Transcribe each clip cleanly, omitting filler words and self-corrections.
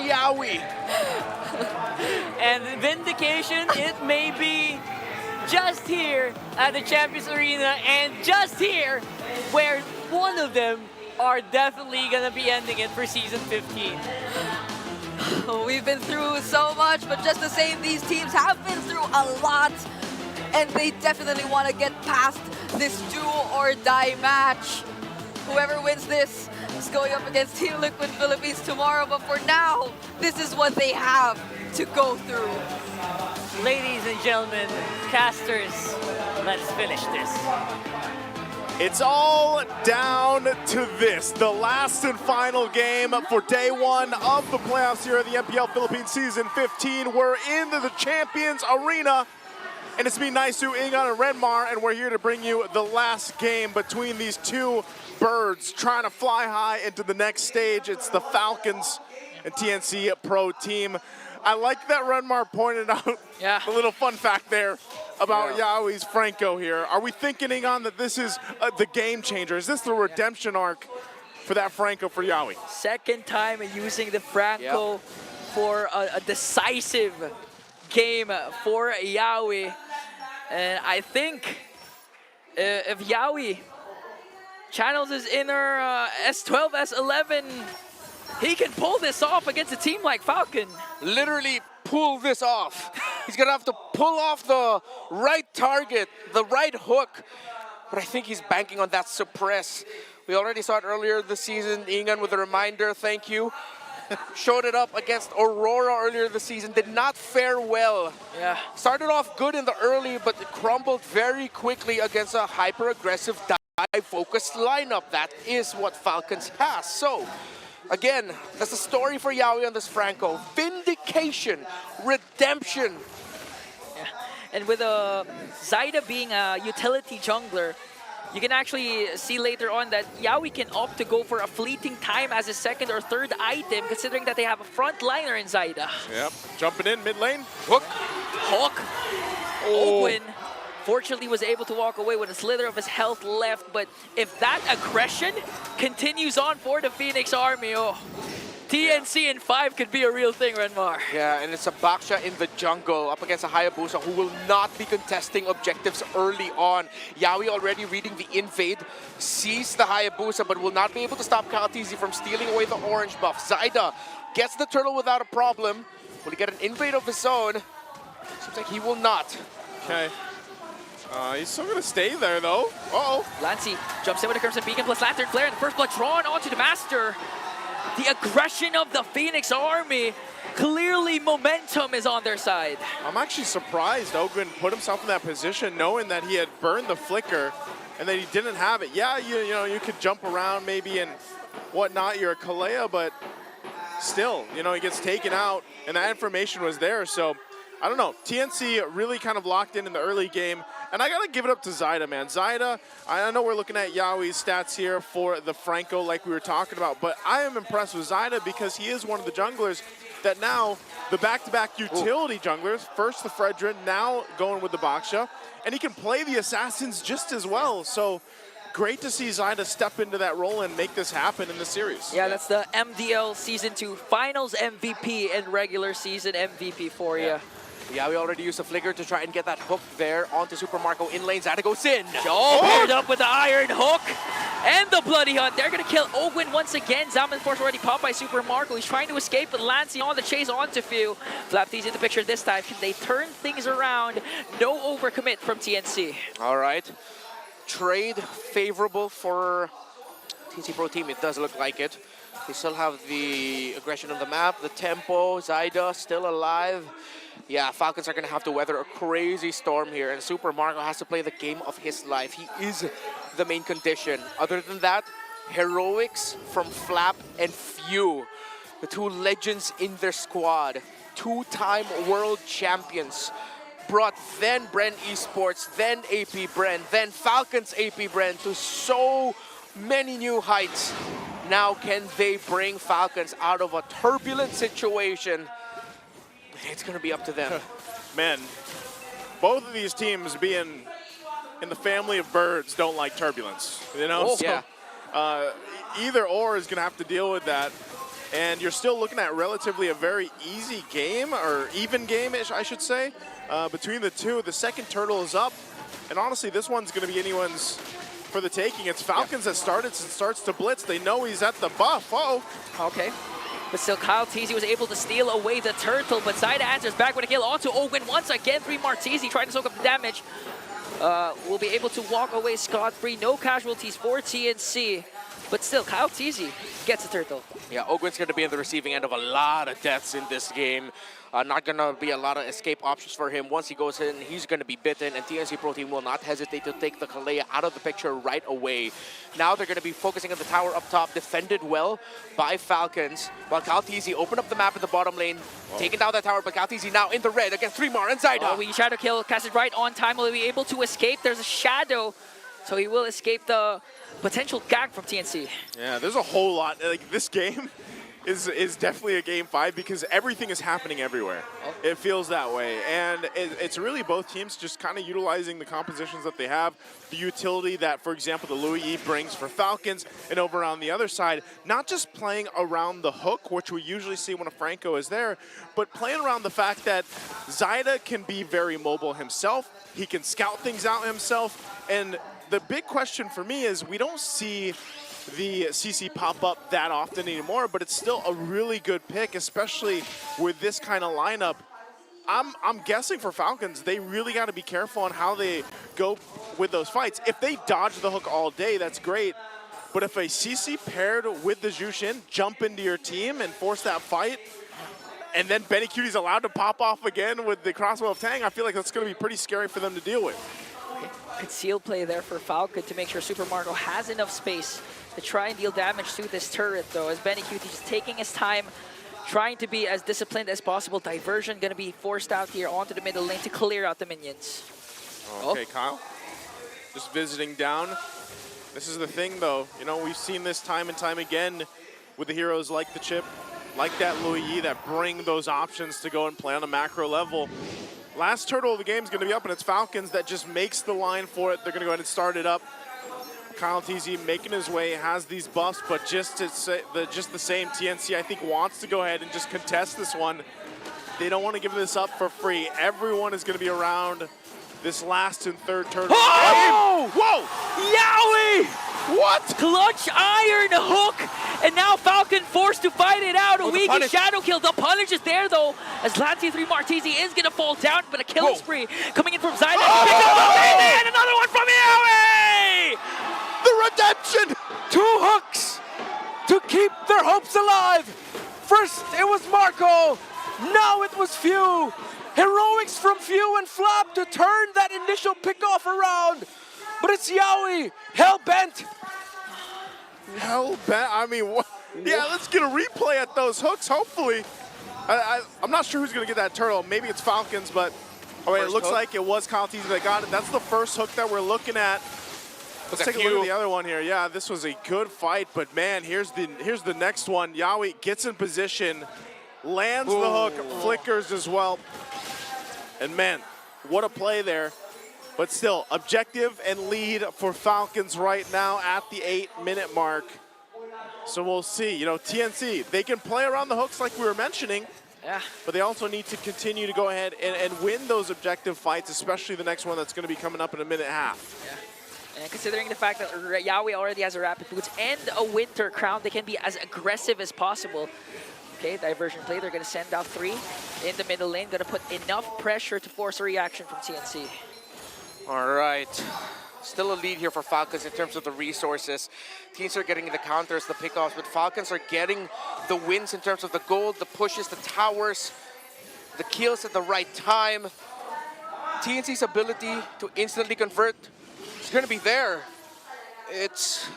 Yawi. And vindication, it may be just here at the Champions Arena and just here where one of them are definitely going to be ending it for Season 15. We've been through so much, but just the same, these teams have been through a lot. And they definitely want to get past this do-or-die match. Whoever wins this is going up against Team Liquid Philippines tomorrow, but for now, this is what they have to go through. Ladies and gentlemen, casters, let's finish this. It's all down to this, the last and final game for day one of the playoffs here at the MPL Philippines Season 15. We're into the Champions Arena, and it's me, Naisu, Ingon, and Redmar, and we're here to bring you the last game between these two birds trying to fly high into the next stage. It's the Falcons and TNC Pro Team. I like that Redmar pointed out a little fun fact there about Yawi's Franco here. Are we thinking, Ingon, that this is the game changer? Is this the redemption arc for that Franco for Yawi? Second time using the Franco for a decisive game for Yawi. And I think if Yawi channels his inner S12, S11, he can pull this off against a team like Falcon. Literally pull this off. He's gonna have to pull off the right target, the right hook. But I think he's banking on that suppress. We already saw it earlier this season. Ingan with a reminder, thank you. Showed it up against Aurora earlier this season. Did not fare well. Yeah. Started off good in the early, but it crumbled very quickly against a hyper-aggressive dive-focused lineup. That is what Falcons has. So, again, that's the story for Yawi on this Franco. Vindication, redemption. Yeah. And with Zyda being a utility jungler, you can actually see later on that Yawi can opt to go for a fleeting time as a second or third item, considering that they have a frontliner in Zyda. Yep, jumping in mid lane. Hook. Ogwin fortunately was able to walk away with a slither of his health left, but if that aggression continues on for the Phoenix Army, TNC in 5 could be a real thing, Renmar. Yeah, and it's a Baksha in the jungle up against a Hayabusa who will not be contesting objectives early on. Yawi already reading the invade, sees the Hayabusa, but will not be able to stop Kalatizi from stealing away the orange buff. Zyda gets the turtle without a problem. Will he get an invade of his own? Seems like he will not. Okay. He's still gonna stay there though. Uh-oh. Lancy jumps in with a Crimson Beacon plus Lantern Flare, and the first blood drawn onto the Master. The aggression of the Phoenix Army, clearly momentum is on their side. I'm actually surprised Ogwin put himself in that position knowing that he had burned the flicker and that he didn't have it. Yeah, you know, you could jump around maybe and whatnot, you're a Kalea, but still, you know, he gets taken out and that information was there. So I don't know, TNC really kind of locked in the early game. And I gotta give it up to Zyda, man. Zyda, I know we're looking at Yawi's stats here for the Franco like we were talking about, but I am impressed with Zyda because he is one of the junglers that now, the back-to-back utility junglers, first the Fredrin, now going with the Baksha, and he can play the Assassins just as well. So great to see Zyda step into that role and make this happen in the series. Yeah, that's the MDL Season 2 Finals MVP and regular season MVP for you. Yeah, we already used a flicker to try and get that hook there onto Super Marco in lane. Zyda goes in. Paired up with the Iron Hook and the Bloody Hunt. They're going to kill Ogwin once again. Zaman Force already popped by Super Marco. He's trying to escape, but Lancy on the chase onto Few. Flapty's in the picture this time. Can they turn things around? No overcommit from TNC. All right. Trade favorable for TNC Pro Team. It does look like it. They still have the aggression on the map, the tempo. Zyda still alive. Yeah, Falcons are going to have to weather a crazy storm here, and Super Marco has to play the game of his life. He is the main condition. Other than that, heroics from Flap and Few, the two legends in their squad, two-time world champions, brought then Bren Esports, then AP Bren, then Falcons AP Bren to so many new heights. Now can they bring Falcons out of a turbulent situation? It's going to be up to them. Man, both of these teams being in the family of birds don't like turbulence, you know? Yeah. Either or is going to have to deal with that. And you're still looking at relatively a very easy game, or even game-ish, I should say, between the two. The second turtle is up, and honestly, this one's going to be anyone's for the taking. It's Falcons that starts to blitz. They know he's at the buff. Uh-oh. Okay. But still, Kyle Teasy was able to steal away the turtle, but Zaida answers back with a kill onto Owen once again. 3 Martisi trying to soak up the damage. Will be able to walk away scot-free. No casualties for TNC. But still, Kyle Teasy gets a turtle. Yeah, Ogwen's going to be on the receiving end of a lot of deaths in this game. Not going to be a lot of escape options for him. Once he goes in, he's going to be bitten, and TNC Pro Team will not hesitate to take the Kalea out of the picture right away. Now they're going to be focusing on the tower up top, defended well by Falcons, while Kaltizi opened up the map in the bottom lane, taking down that tower, but Kaltizi now in the red against 3 Mar and Zaida. We shadow kill, casted right on time. Will he be able to escape? There's a shadow, so he will escape the potential gag from TNC. Yeah, there's a whole lot. Like, this game is definitely a game 5 because everything is happening everywhere. It feels that way. And it's really both teams just kind of utilizing the compositions that they have, the utility that, for example, the Louis E brings for Falcons, and over on the other side, not just playing around the hook, which we usually see when a Franco is there, but playing around the fact that Zaida can be very mobile himself. He can scout things out himself. And the big question for me is we don't see the CC pop up that often anymore, but it's still a really good pick, especially with this kind of lineup. I'm guessing for Falcons, they really got to be careful on how they go with those fights. If they dodge the hook all day, that's great. But if a CC paired with the Jushin jump into your team and force that fight, and then Benny Cutie's allowed to pop off again with the crossbow of Tang, I feel like that's going to be pretty scary for them to deal with. Concealed play there for Falcon to make sure Super Marco has enough space to try and deal damage to this turret, though, as Benny Cutie just taking his time, trying to be as disciplined as possible. Diversion going to be forced out here onto the middle lane to clear out the minions. Okay, Kyle, just visiting down. This is the thing, though. You know, we've seen this time and time again with the heroes like the Chip, like that Louis Yi, that bring those options to go and play on a macro level. Last turtle of the game is going to be up, and it's Falcons that just makes the line for it. They're going to go ahead and start it up. Kyle TZ making his way, has these buffs, but just the same, TNC, I think, wants to go ahead and just contest this one. They don't want to give this up for free. Everyone is going to be around this last and third turtle. Oh! Whoa! Yowie! What? Clutch iron hook, and now Falcon forced to fight it out. A weak shadow kill. The punish is there, though, as Lancy 3 Martisi is going to fall down, but a killing spree coming in from Zaida. And another one from Yowie! The redemption! 2 hooks to keep their hopes alive. First it was Marco, now it was Few. Heroics from Few and Flap to turn that initial pickoff around. But it's Yowie, hell-bent. Hell-bent? I mean, what? Yeah, let's get a replay at those hooks, hopefully. I'm not sure who's going to get that turtle. Maybe it's Falcons, but oh, wait, it looks like it was Kyle Teasy that got it. That's the first hook that we're looking at. Let's take a look at the other one here. Yeah, this was a good fight, but man, here's the next one. Yowie gets in position, lands the hook, flickers as well. And man, what a play there. But still, objective and lead for Falcons right now at the 8-minute mark. So we'll see. You know, TNC, they can play around the hooks like we were mentioning. Yeah. But they also need to continue to go ahead and win those objective fights, especially the next one that's going to be coming up in a minute and a half. Yeah. And considering the fact that Yowie already has a Rapid Boots and a Winter Crown, they can be as aggressive as possible. Okay, diversion play. They're going to send out 3 in the middle lane. Going to put enough pressure to force a reaction from TNC. All right. Still a lead here for Falcons in terms of the resources. Teams are getting the counters, the pickoffs, but Falcons are getting the wins in terms of the gold, the pushes, the towers, the kills at the right time. TNC's ability to instantly convert is going to be there. It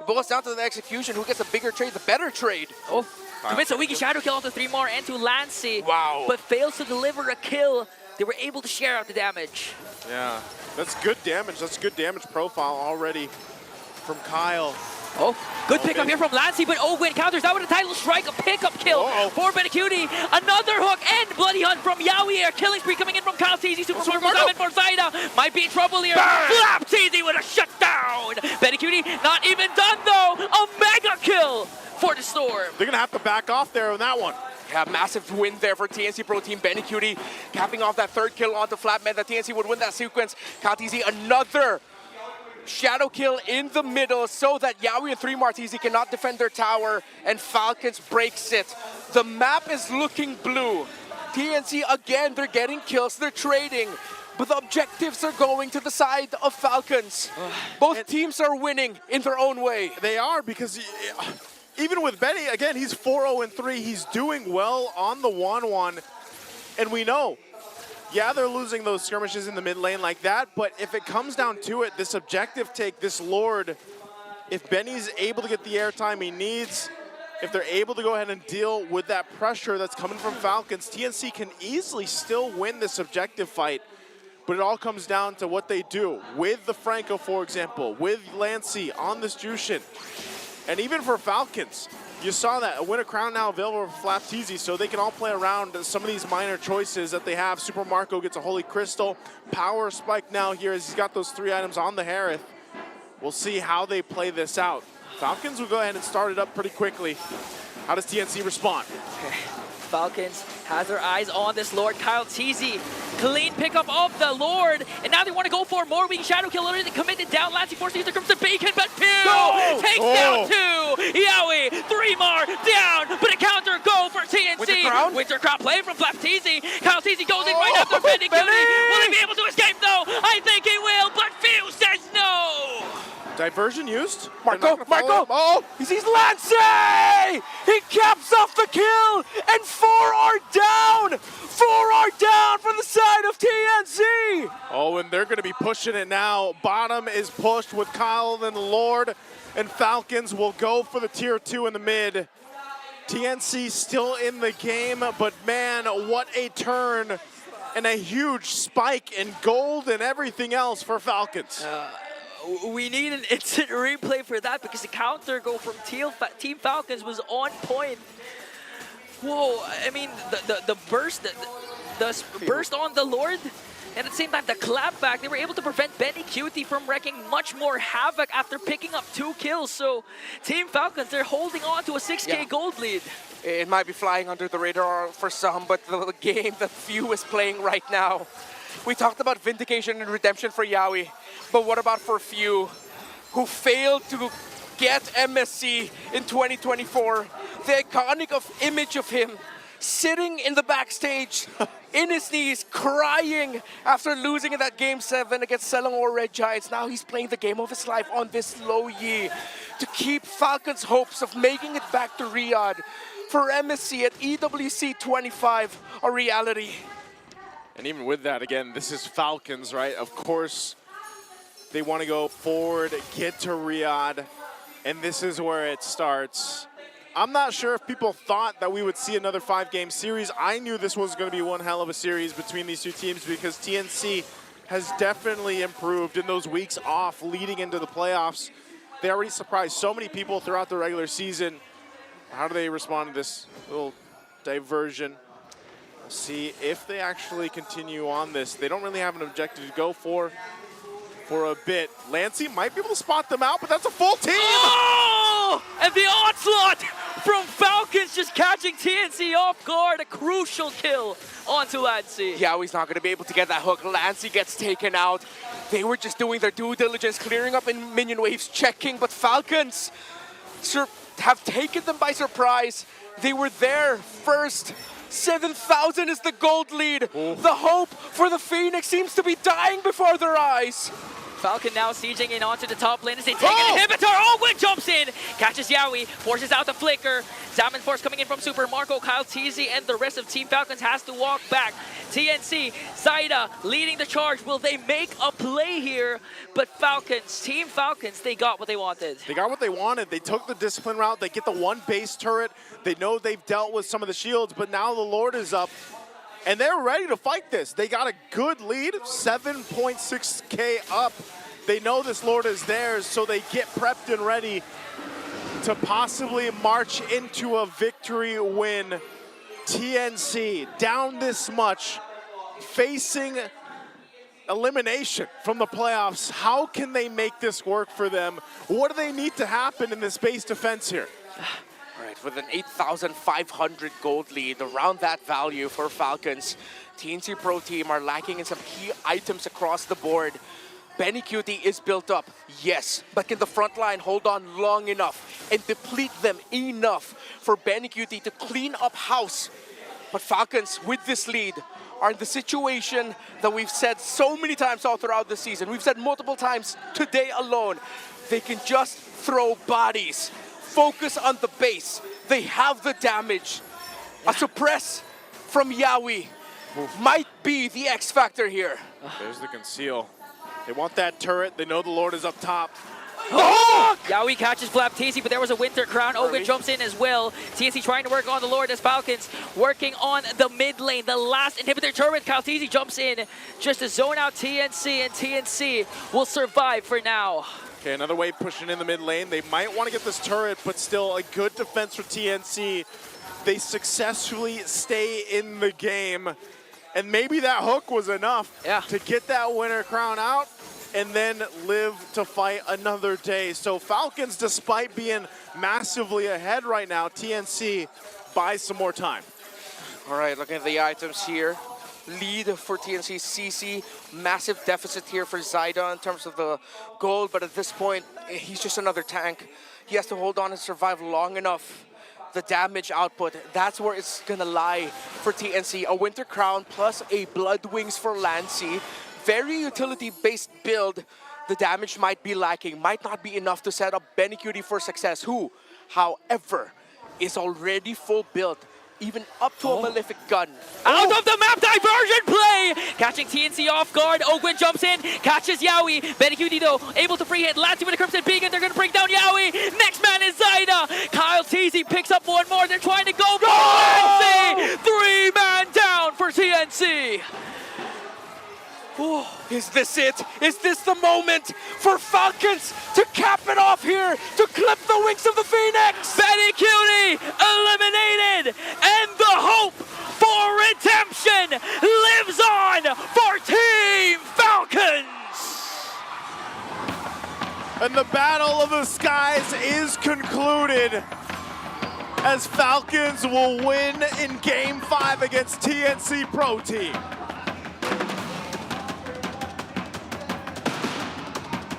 boils down to the execution. Who gets a bigger trade, the better trade. Oh, commits a weaky shadow kill onto 3 more and to Lancy. Wow. But fails to deliver a kill. They were able to share out the damage. Yeah, that's good damage. That's good damage profile already from Kyle. Oh, good pickup here from Lancy, but Owen counters that with a title strike, a pickup kill for Benacuti. Another hook and Bloody Hunt from Yowie. A killing spree coming in from Kyle Teasy. Super Marco for Zaida. Might be in trouble here. Flap Teasy with a shutdown. Benacuti not even done though. A mega kill for the Storm. They're going to have to back off there on that one. Yeah, massive win there for TNC Pro Team. Benny Cutie capping off that third kill onto Flat meant that TNC would win that sequence. Kaltizi another shadow kill in the middle so that Yawi and 3 Martizi cannot defend their tower, and Falcons breaks it. The map is looking blue. TNC again, they're getting kills, they're trading, but the objectives are going to the side of Falcons. Both teams are winning in their own way. They are, because even with Benny, again, he's 4-0-3. He's doing well on the 1-1. And we know, yeah, they're losing those skirmishes in the mid lane like that, but if it comes down to it, this objective take, this Lord, if Benny's able to get the airtime he needs, if they're able to go ahead and deal with that pressure that's coming from Falcons, TNC can easily still win this objective fight. But it all comes down to what they do with the Franco, for example, with Lancey on this Jushin. And even for Falcons, you saw that a Win a Crown now available for Flapteezy, so they can all play around some of these minor choices that they have. Super Marco gets a Holy Crystal. Power Spike now here as he's got those 3 items on the Harith. We'll see how they play this out. Falcons will go ahead and start it up pretty quickly. How does TNC respond? Falcons has their eyes on this Lord, Kaltizi. Clean pickup of the Lord, and now they want to go for more weak shadow kill. They committed down. Lancey forces there comes the bacon, but Pew takes down 2. Yawi, 3 more down, but a counter go for TNC. Winter Crown play from Flapteezy. Kaltizi goes in right after Benny Cutie. Will he be able to escape though? I think he will, but Pew says no. Diversion used. Marco! Oh, he sees Lancey! He caps off the kill, and 4 are down! 4 are down for the side of TNC! Oh, and they're going to be pushing it now. Bottom is pushed with Kyle and the Lord, and Falcons will go for the tier 2 in the mid. TNC still in the game, but man, what a turn and a huge spike in gold and everything else for Falcons. We need an instant replay for that because the counter go from Team Falcons was on point. Whoa, I mean, the burst, the burst on the Lord, and at the same time, the clapback, they were able to prevent Benny Cutie from wreaking much more havoc after picking up 2 kills. So Team Falcons, they're holding on to a 6K gold lead. It might be flying under the radar for some, but the game that Few is playing right now. We talked about vindication and redemption for Yawi, but what about for Few, who failed to get MSC in 2024? The iconic image of him sitting in the backstage, in his knees, crying after losing in that Game 7 against Selangor Red Giants. Now he's playing the game of his life on this low Yi to keep Falcons' hopes of making it back to Riyadh for MSC at EWC 25 a reality. And even with that, again, this is Falcons, right? Of course, they want to go forward, get to Riyadh, and this is where it starts. I'm not sure if people thought that we would see another 5-game series. I knew this was going to be one hell of a series between these 2 teams because TNC has definitely improved in those weeks off leading into the playoffs. They already surprised so many people throughout the regular season. How do they respond to this little diversion? We'll see if they actually continue on this. They don't really have an objective to go for a bit. Lancey might be able to spot them out, but that's a full team! Oh! And the onslaught from Falcons just catching TNC off guard. A crucial kill onto Lancey. Yeah, he's not going to be able to get that hook. Lancey gets taken out. They were just doing their due diligence, clearing up in minion waves, checking, but Falcons have taken them by surprise. They were there first. 7,000 is the gold lead. The hope for the Phoenix seems to be dying before their eyes. Falcon now sieging in onto the top lane as they take an inhibitor. Oh, Win jumps in, catches Yawi, forces out the flicker. Salmon Force coming in from Super Marco, Kaltizi, and the rest of Team Falcons has to walk back. TNC, Zaida leading the charge. Will they make a play here? But Falcons, Team Falcons, they got what they wanted. They got what they wanted. They took the discipline route. They get the 1 base turret. They know they've dealt with some of the shields, but now the Lord is up. And they're ready to fight this. They got a good lead, 7.6K up. They know this Lord is theirs, so they get prepped and ready to possibly march into a victory win. TNC down this much, facing elimination from the playoffs. How can they make this work for them? What do they need to happen in this base defense here? with an 8,500 gold lead. Around that value for Falcons, TNC Pro Team are lacking in some key items across the board. Benny Cutie is built up, yes, but can the front line hold on long enough and deplete them enough for Benny Cutie to clean up house? But Falcons, with this lead, are in the situation that we've said so many times all throughout the season. We've said multiple times today alone. They can just throw bodies, focus on the base. They have the damage. A suppress from Yawi might be the X factor here. There's the conceal. They want that turret. They know the Lord is up top. Oh! Yawi catches Flap TNC, but there was a Winter Crown. Ogun jumps in as well. TNC trying to work on the Lord as Falcons working on the mid lane. The last inhibitor turret. Kaltizi jumps in just to zone out TNC, and TNC will survive for now. Okay, another wave pushing in the mid lane. They might want to get this turret, but still a good defense for TNC. They successfully stay in the game, and maybe that hook was enough to get that Winter Crown out and then live to fight another day. So Falcons, despite being massively ahead right now, TNC buys some more time. All right, looking at the items here. Lead for TNC CC, massive deficit here for Zyda in terms of the gold, but at this point, he's just another tank. He has to hold on and survive long enough. The damage output, that's where it's gonna lie for TNC. A Winter Crown plus a Blood Wings for Lancy. Very utility-based build. The damage might be lacking, might not be enough to set up Benny Cutie for success, who, however, is already full build, even up to a Malefic Gun. Out of the map, diversion play! Catching TNC off guard, Ogwin jumps in, catches Yawi. Benny Cutie though, able to free hit, Lancy with a Crimson Beacon, they're gonna bring down Yawi! Next man is Zyda! Kyle Teasy picks up one more, they're trying to go for Lancy! 3-man down for TNC! Is this it? Is this the moment for Falcons to cap it off here, to clip the wings of the Phoenix? Benny Cutie eliminated, and the hope for redemption lives on for Team Falcons! And the Battle of the Skies is concluded as Falcons will win in Game 5 against TNC Pro Team.